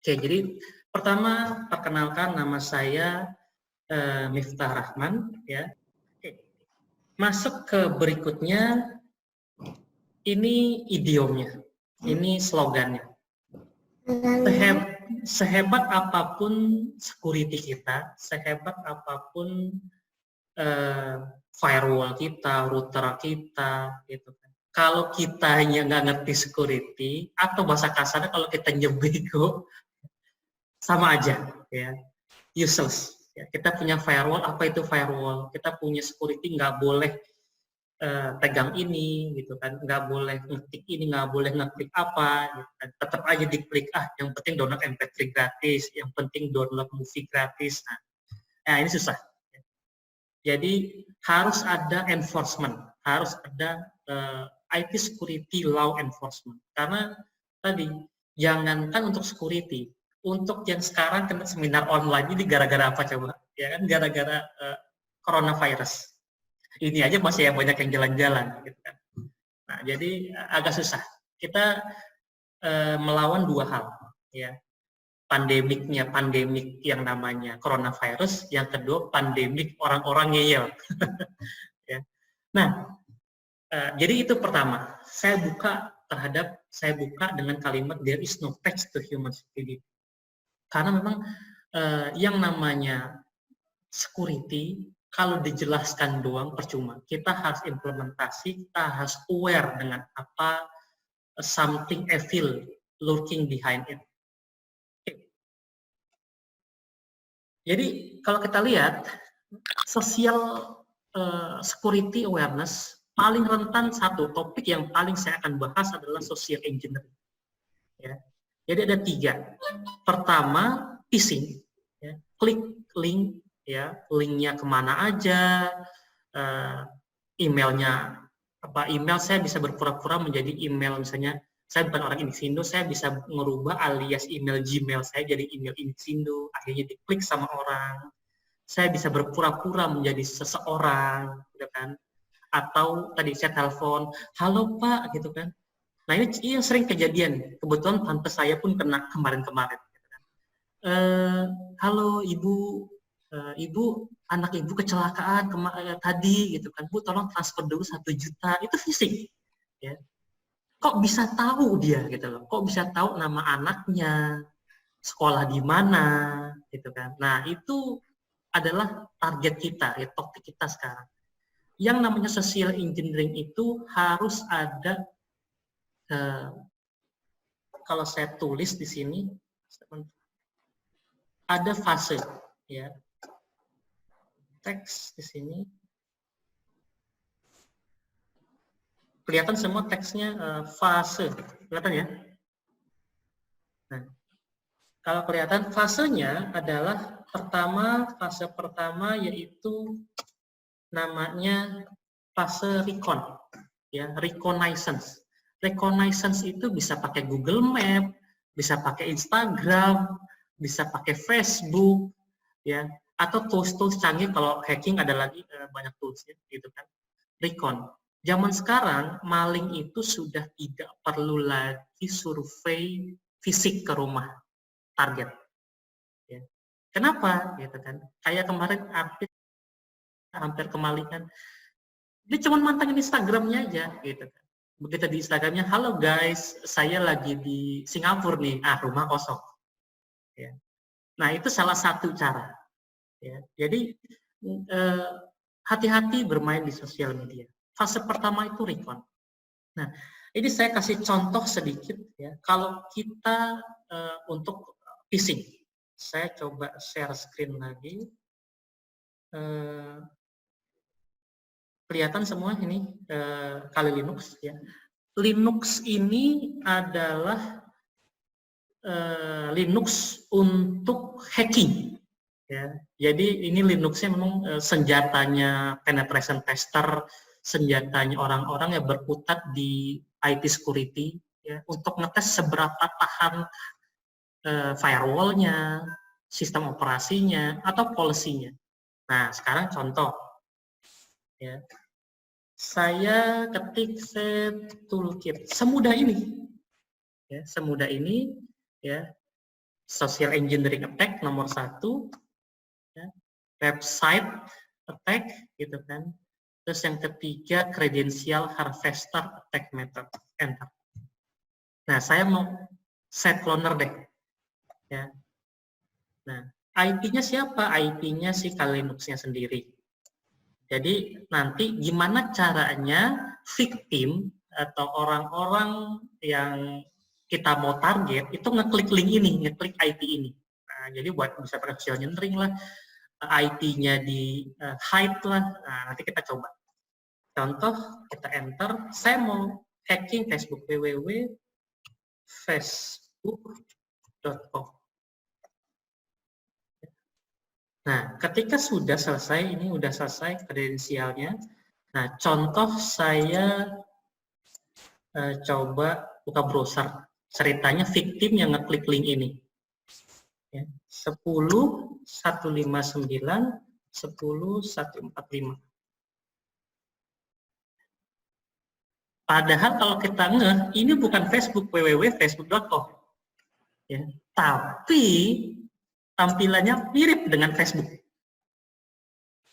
Oke, jadi pertama perkenalkan nama saya Miftah Rahman ya. Oke. Masuk ke berikutnya, ini idiomnya, ini slogannya. Sehebat apapun security kita, sehebat apapun firewall kita, router kita, gitu kan. Kalau kita nggak ngerti security, atau bahasa kasarnya kalau kita nyebego, sama aja, ya, useless. Ya, kita punya firewall, apa itu firewall? Kita punya security, nggak boleh pegang ini, gitu kan? Nggak boleh ngetik ini, nggak boleh ngeklik apa, gitu kan? Tetap aja diklik, yang penting download MP3 gratis, yang penting download movie gratis. Nah ini susah. Jadi harus ada enforcement, harus ada IT security law enforcement. Karena tadi, jangankan untuk security, untuk yang sekarang kena seminar online ini gara-gara apa coba? Ya kan gara-gara coronavirus. Ini aja masih yang banyak yang jalan-jalan, gitu kan. Nah, jadi agak susah. Kita melawan dua hal, ya. Pandemik yang namanya coronavirus, yang kedua pandemik orang-orang ngeyel. Ya. Nah, jadi itu pertama. Saya buka dengan kalimat there is no threat to human security. Karena memang yang namanya security kalau dijelaskan doang percuma. Kita harus implementasi, kita harus aware dengan apa something evil lurking behind it. Jadi kalau kita lihat social security awareness paling rentan, satu topik yang paling saya akan bahas adalah social engineering. Ya. Jadi ada 3. Pertama, phishing. Ya. Klik link, ya, linknya kemana aja, emailnya email saya bisa berpura-pura menjadi email, misalnya saya bukan orang Indixindo, saya bisa merubah alias email Gmail saya jadi email Indixindo, akhirnya diklik sama orang. Saya bisa berpura-pura menjadi seseorang, gitu kan? Atau tadi saya telepon, halo Pak, gitu kan? Nah ini sering kejadian. Kebetulan tante saya pun kena kemarin-kemarin. Gitu kan. Halo Ibu, Ibu anak Ibu kecelakaan tadi, gitu kan? Bu tolong transfer dulu 1 juta. Itu phishing. Ya. Kok bisa tahu dia, gitu loh? Kok bisa tahu nama anaknya, sekolah di mana, gitu kan? Nah itu adalah target kita, ya, topik kita sekarang. Yang namanya social engineering itu harus ada, kalau saya tulis di sini, ada fase, ya. Teks di sini. Kelihatan semua teksnya fase, kelihatan ya? Nah, kalau kelihatan fasenya adalah fase pertama yaitu namanya fase recon, ya, reconnaissance. Reconnaissance itu bisa pakai Google Map, bisa pakai Instagram, bisa pakai Facebook, ya, atau tools-tools canggih. Kalau hacking ada lagi banyak toolsnya, gitu kan. Recon. Zaman sekarang maling itu sudah tidak perlu lagi survei fisik ke rumah target. Ya. Kenapa? Gitu kan. Kayak kemarin artis hampir kemalingan. Dia cuma mantengin Instagramnya aja, gitu kan. Begitu di Instagramnya, halo guys, saya lagi di Singapura nih, rumah kosong. Ya. Nah itu salah satu cara. Ya. Jadi hati-hati bermain di sosial media. Fase pertama itu recon. Nah ini saya kasih contoh sedikit ya. Kalau kita untuk phishing, saya coba share screen lagi. Kelihatan semua ini Kali Linux ya. Linux ini adalah Linux untuk hacking ya. Jadi ini Linuxnya memang senjatanya penetration tester, senjatanya orang-orang yang berkutat di IT security ya, untuk ngetes seberapa tahan firewall-nya, sistem operasinya, atau policy-nya. Nah, sekarang contoh ya. Saya ketik set toolkit, semudah ini ya, social engineering attack nomor 1, ya, website attack, gitu kan. Terus yang ketiga, credential harvester attack method. Enter. Nah, saya mau set cloner deh. Ya. Nah, IP-nya siapa? IP-nya si Kali Linux-nya sendiri. Jadi nanti gimana caranya victim atau orang-orang yang kita mau target itu ngeklik link ini, ngeklik IP ini. Nah, jadi buat bisa pakai social engineering lah, IP-nya di hide lah. Nah, nanti kita coba. Contoh, kita enter, saya mau hacking Facebook, www.facebook.com. Nah, ketika sudah selesai, ini udah selesai kredensialnya. Nah, contoh saya coba buka browser. Ceritanya victim yang ngeklik link ini. Ya, 10.159.10.145. Padahal kalau kita ini bukan Facebook, www.facebook.com. Ya, tapi tampilannya mirip dengan Facebook.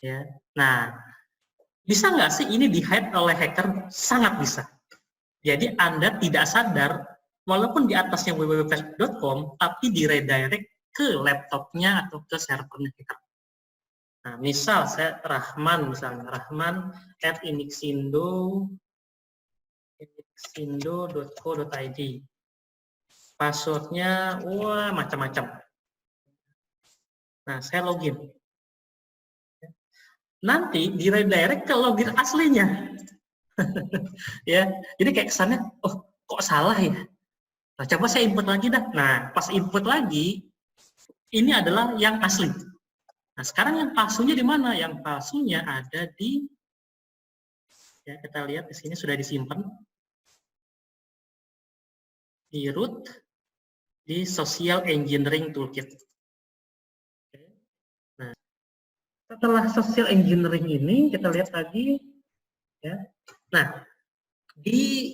Ya, nah, bisa nggak sih ini di-hide oleh hacker? Sangat bisa. Jadi Anda tidak sadar, walaupun di atasnya www.facebook.com, tapi di-redirect ke laptopnya atau ke servernya hacker. Nah, misal saya Rahman misalnya, rahman@inixindo.co.id. Passwordnya, wah macam-macam. Nah, saya login. Nanti di-redirect ke login aslinya. Ya, jadi kayak kesannya, oh kok salah ya? Nah, coba saya input lagi dah. Nah, pas input lagi, ini adalah yang asli. Nah, sekarang yang palsunya di mana? Yang palsunya ada di, ya kita lihat di sini sudah disimpan di root, di social engineering toolkit. Nah, setelah social engineering ini kita lihat lagi, ya. Nah, di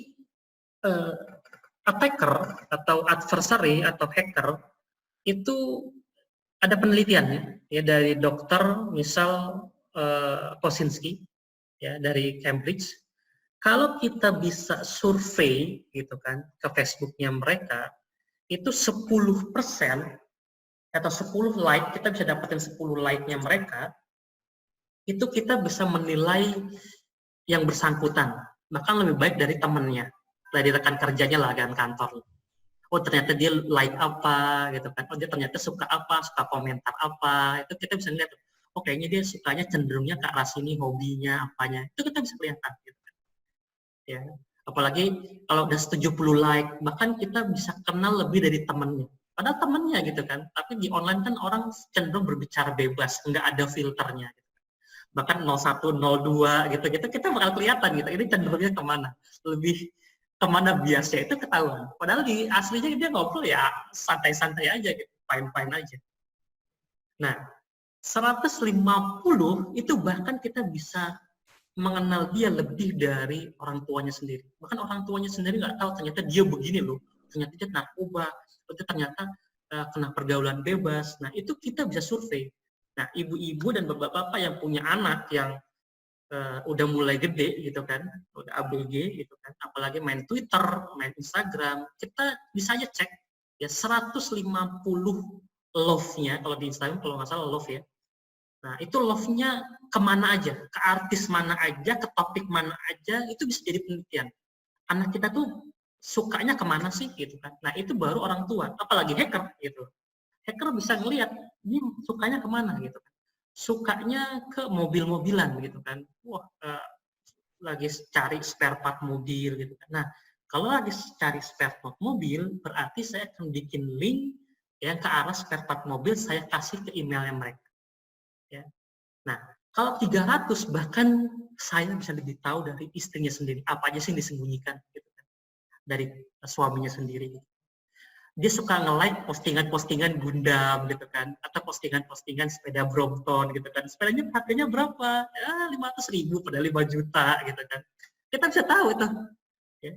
attacker atau adversary atau hacker itu ada penelitian ya dari dokter misal Kosinski ya dari Cambridge. Kalau kita bisa survei gitu kan ke Facebooknya mereka, itu 10% atau 10 like, kita bisa dapetin 10 like-nya mereka, itu kita bisa menilai yang bersangkutan, bahkan lebih baik dari temannya, dari rekan kerjanya lah, dan kantor. Oh ternyata dia like apa gitu kan, oh dia ternyata suka apa, suka komentar apa, itu kita bisa lihat. Oh kayaknya dia sukanya cenderungnya ke arah sini, hobinya apanya, itu kita bisa kelihatan gitu kan. Ya, apalagi kalau udah 70 like, bahkan kita bisa kenal lebih dari temannya. Padahal temannya gitu kan, tapi di online kan orang cenderung berbicara bebas, nggak ada filternya. Gitu. Bahkan 01, 02 gitu-gitu kita bakal kelihatan gitu, ini cenderungnya kemana, lebih kemana biasnya itu ketahuan. Padahal di aslinya dia ngobrol ya santai-santai aja gitu, fine-fine aja. Nah, 150 itu bahkan kita bisa mengenal dia lebih dari orang tuanya sendiri. Bahkan orang tuanya sendiri nggak tahu ternyata dia begini loh. Ternyata dia narkoba, ternyata kena pergaulan bebas. Nah, itu kita bisa survei. Nah, ibu-ibu dan bapak-bapak yang punya anak yang udah mulai gede gitu kan, udah ABG gitu kan, apalagi main Twitter, main Instagram, kita bisa aja cek ya 150 love-nya, kalau di Instagram kalau nggak salah love ya. Nah, itu love-nya kemana aja, ke artis mana aja, ke topik mana aja, itu bisa jadi penelitian. Anak kita tuh sukanya kemana sih gitu kan. Nah, itu baru orang tua, apalagi hacker gitu. Hacker bisa ngelihat ini sukanya kemana gitu kan. Sukanya ke mobil-mobilan gitu kan. Wah, lagi cari spare part mobil gitu kan. Nah, kalau lagi cari spare part mobil, berarti saya akan bikin link yang ke arah spare part mobil, saya kasih ke emailnya mereka. Ya. Nah, kalau 300 bahkan saya bisa lebih tahu dari istrinya sendiri, apa aja sih yang disembunyikan gitu kan. Dari suaminya sendiri. Dia suka nge-like postingan-postingan Gundam gitu kan, atau postingan-postingan sepeda Brompton gitu kan. Sepedanya harganya berapa? Ya 500.000 pada 5 juta gitu kan. Kita bisa tahu itu. Ya.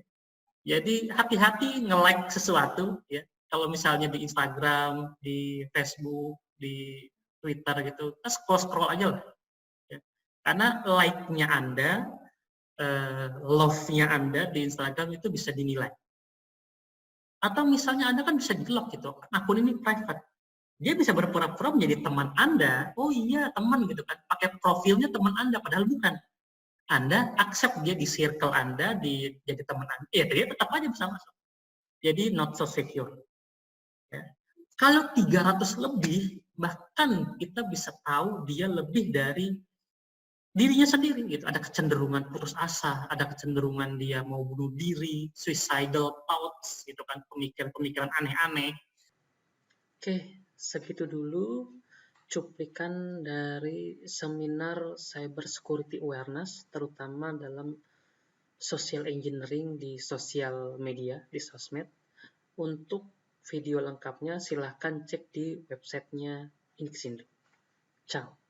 Jadi hati-hati nge-like sesuatu ya. Kalau misalnya di Instagram, di Facebook, di Twitter gitu, kita scroll aja lah. Ya. Karena like-nya Anda, love-nya Anda di Instagram itu bisa dinilai. Atau misalnya Anda kan bisa di-lock gitu, akun ini private. Dia bisa berpura-pura menjadi teman Anda, oh iya teman gitu kan, pakai profilnya teman Anda, padahal bukan. Anda accept dia di circle Anda, jadi teman Anda, ya dia tetap aja bisa masuk. Jadi not so secure. Ya. Kalau 300 lebih, bahkan kita bisa tahu dia lebih dari dirinya sendiri gitu. Ada kecenderungan putus asa, ada kecenderungan dia mau bunuh diri, suicidal thoughts gitu kan, pemikiran-pemikiran aneh-aneh. Oke, segitu dulu cuplikan dari seminar Cyber Security Awareness, terutama dalam social engineering di sosial media, di sosmed. Untuk video lengkapnya silahkan cek di websitenya Inixindo. Ciao.